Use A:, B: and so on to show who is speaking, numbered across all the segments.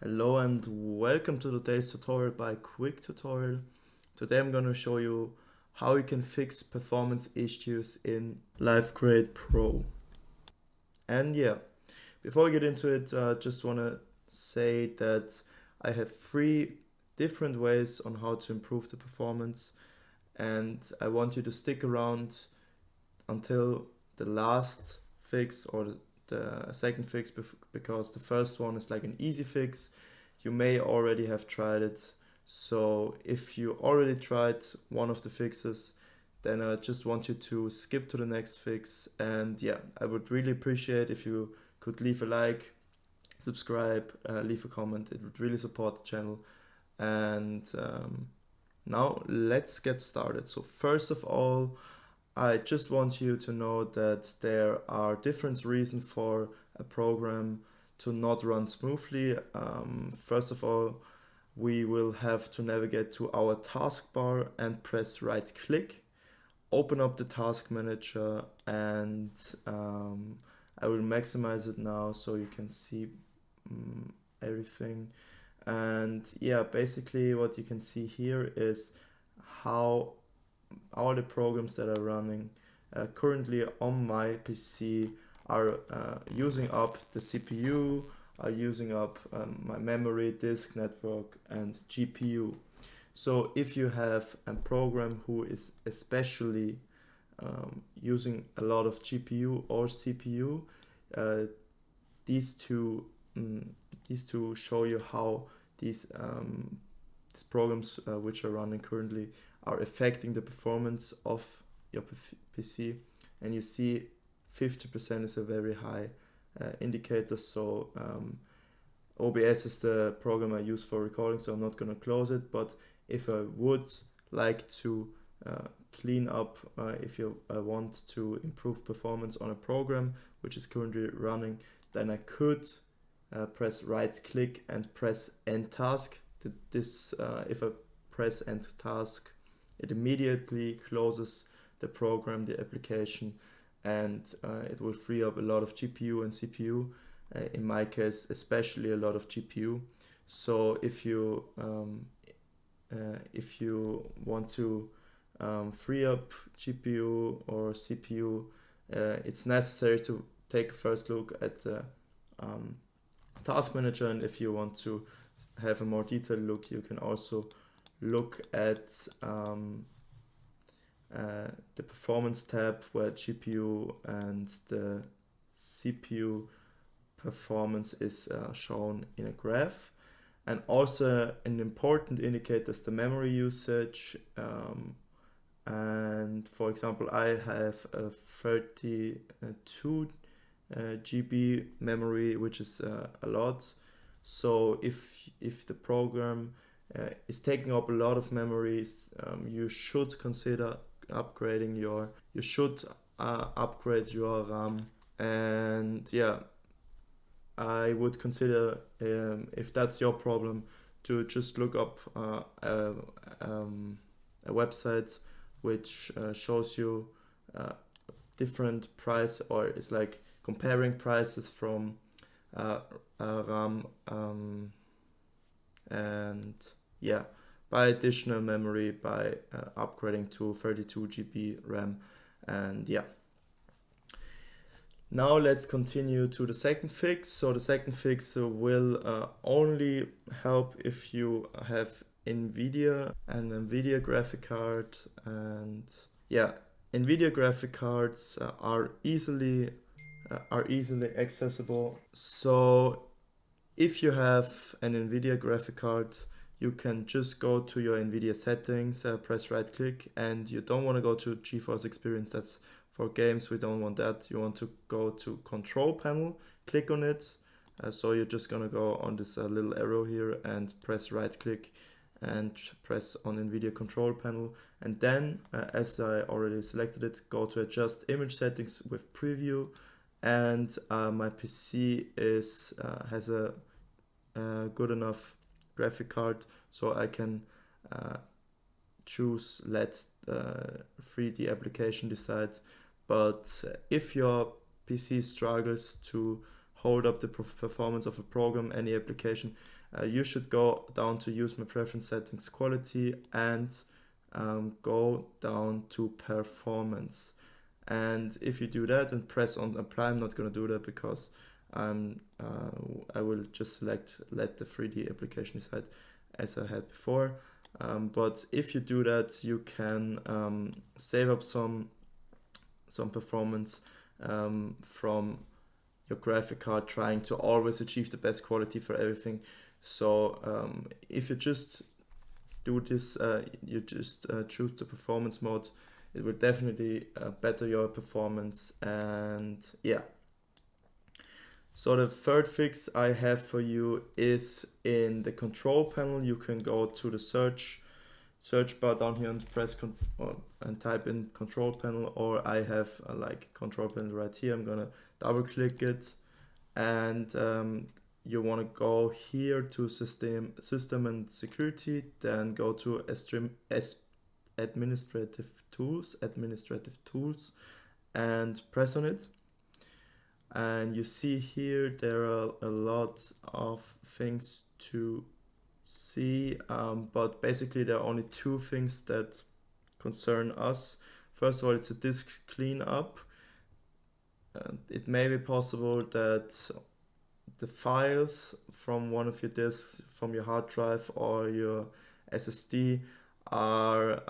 A: Hello and welcome to today's tutorial by Quick Tutorial. Today I'm going to show you how you can fix performance issues in LiveGrade Pro. And yeah, before I get into it, I just want to say that I have 3 different ways on how to improve the performance, and I want you to stick around until the last fix or the second fix, because the first one is like an easy fix. You may already have tried it, so if you already tried one of the fixes, then I just want you to skip to the next fix. And yeah, I would really appreciate if you could leave a like, subscribe, leave a comment. It would really support the channel. And now let's get started. So first of all, I just want you to know that there are different reasons for a program to not run smoothly. First of all, we will have to navigate to our taskbar and press right click, open up the task manager, and I will maximize it now so you can see everything. And yeah, basically what you can see here is how all the programs that are running currently on my PC are using up the CPU, are using up my memory, disk network, and GPU. So if you have a program who is especially using a lot of GPU or CPU, uh, these two show you how these programs which are running currently are affecting the performance of your PC. And you see 50% is a very high indicator. So OBS is the program I use for recording, so I'm not going to close it. But if I would like to clean up, if you want to improve performance on a program which is currently running, then I could press right click and press end task. If I press end task, it immediately closes the program, the application, and it will free up a lot of GPU and CPU. In my case, especially a lot of GPU. So if you want to free up GPU or CPU, it's necessary to take a first look at the task manager. And if you want to have a more detailed look, you can also look at the performance tab, where GPU and the CPU performance is shown in a graph. And also an important indicator is the memory usage. And for example, I have a 32 GB memory, which is a lot. So if the program is taking up a lot of memories, you should consider upgrading upgrade your RAM. And yeah, I would consider, if that's your problem, to just look up a website which shows you different price, or it's like comparing prices from RAM and yeah, buy additional memory by upgrading to 32 GB RAM. And yeah, now let's continue to the second fix. So the second fix will only help if you have Nvidia graphic card. And yeah, Nvidia graphic cards are easily accessible. So if you have an Nvidia graphic card, you can just go to your Nvidia settings, press right click, and you don't want to go to GeForce Experience. That's for games. We don't want that. You want to go to control panel, click on it. So you're just gonna go on this little arrow here and press right click and press on Nvidia control panel. And then as I already selected it, go to adjust image settings with preview. And my PC has a good enough graphic card, so I can choose let 3D application decide. But if your PC struggles to hold up the performance of a program, any application, you should go down to use my preference settings quality and go down to performance. And if you do that and press on apply, I'm not going to do that because I will just let the 3D application decide as I had before. But if you do that, you can save up some performance from your graphic card, trying to always achieve the best quality for everything. So if you just do this, you just choose the performance mode, it will definitely better your performance. And yeah, so the third fix I have for you is in the control panel. You can go to the search bar down here and press and type in control panel, or I have like control panel right here. I'm gonna double click it, and you want to go here to system and security, then go to administrative tools, and press on it. And you see here there are a lot of things to see, but basically there are only two things that concern us. First of all, it's a disk cleanup. It may be possible that the files from one of your disks, from your hard drive or your SSD, are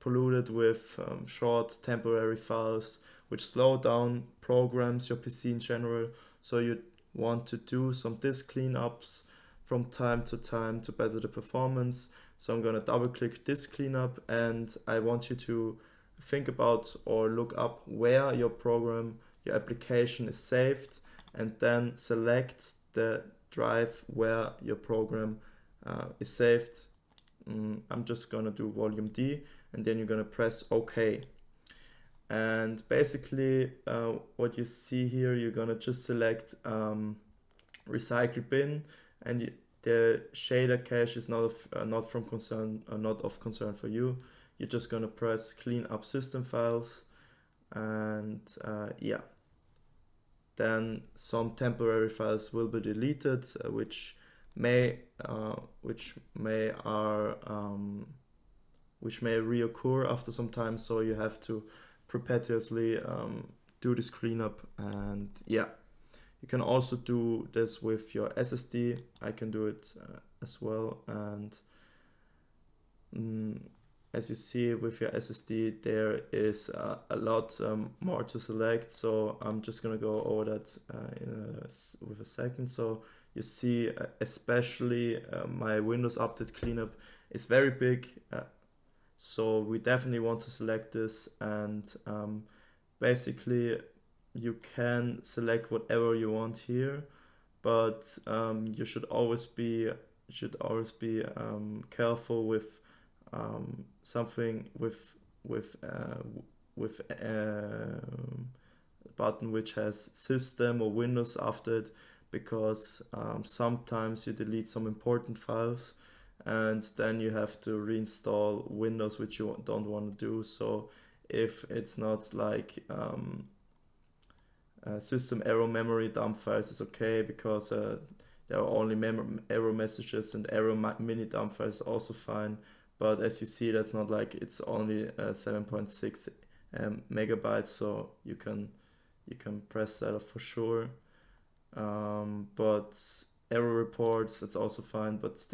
A: polluted with short temporary files which slow down programs, your PC in general. So you want to do some disk cleanups from time to time to better the performance. So I'm going to double click disk cleanup, and I want you to think about or look up where your program, your application is saved, and then select the drive where your program is saved. I'm just gonna do volume D, and then you're gonna press OK. And basically what you see here, you're gonna just select recycle bin, and the shader cache is not of concern for you. You're just gonna press clean up system files, and yeah, then some temporary files will be deleted, which may reoccur after some time. So you have to perpetuously do this cleanup. And yeah, you can also do this with your SSD. I can do it as well. And as you see with your SSD, there is a lot more to select. So I'm just gonna go over that with a second. So you see, especially my Windows Update cleanup is very big. So we definitely want to select this, and basically you can select whatever you want here, but you should always be careful with something with a button which has system or Windows after it, because sometimes you delete some important files and then you have to reinstall Windows, which you don't want to do. So if it's not like system error memory dump files is okay, because there are only error messages, and error mini dump files also fine. But as you see, that's not like, it's only 7.6 megabytes, so you can press that off for sure. But error reports, that's also fine. But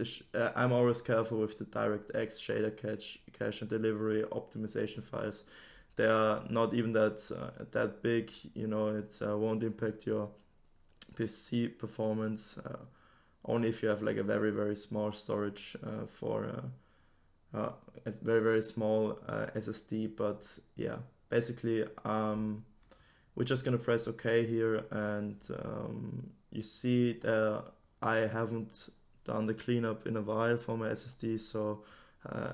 A: I'm always careful with the DirectX shader cache and delivery optimization files. They are not even that big, you know. It won't impact your PC performance, only if you have like a very, very small storage for a very, very small SSD. But yeah, basically we're just gonna press OK here, and you see that I haven't done the cleanup in a while for my SSD, so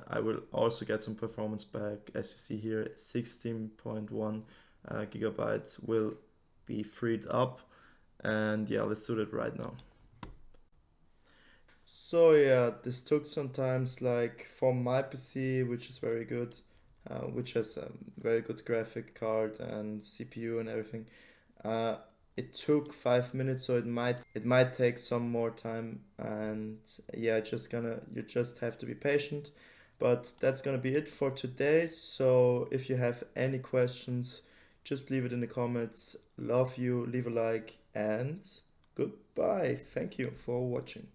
A: I will also get some performance back. As you see here, 16.1 gigabytes will be freed up, and yeah, let's do that right now. So yeah, this took some time. Like for my PC, which is very good, which has a very good graphic card and CPU and everything, it took 5 minutes, so it might take some more time, and yeah, you just have to be patient. But that's gonna be it for today. So if you have any questions, just leave it in the comments. Love you, leave a like, and goodbye. Thank you for watching.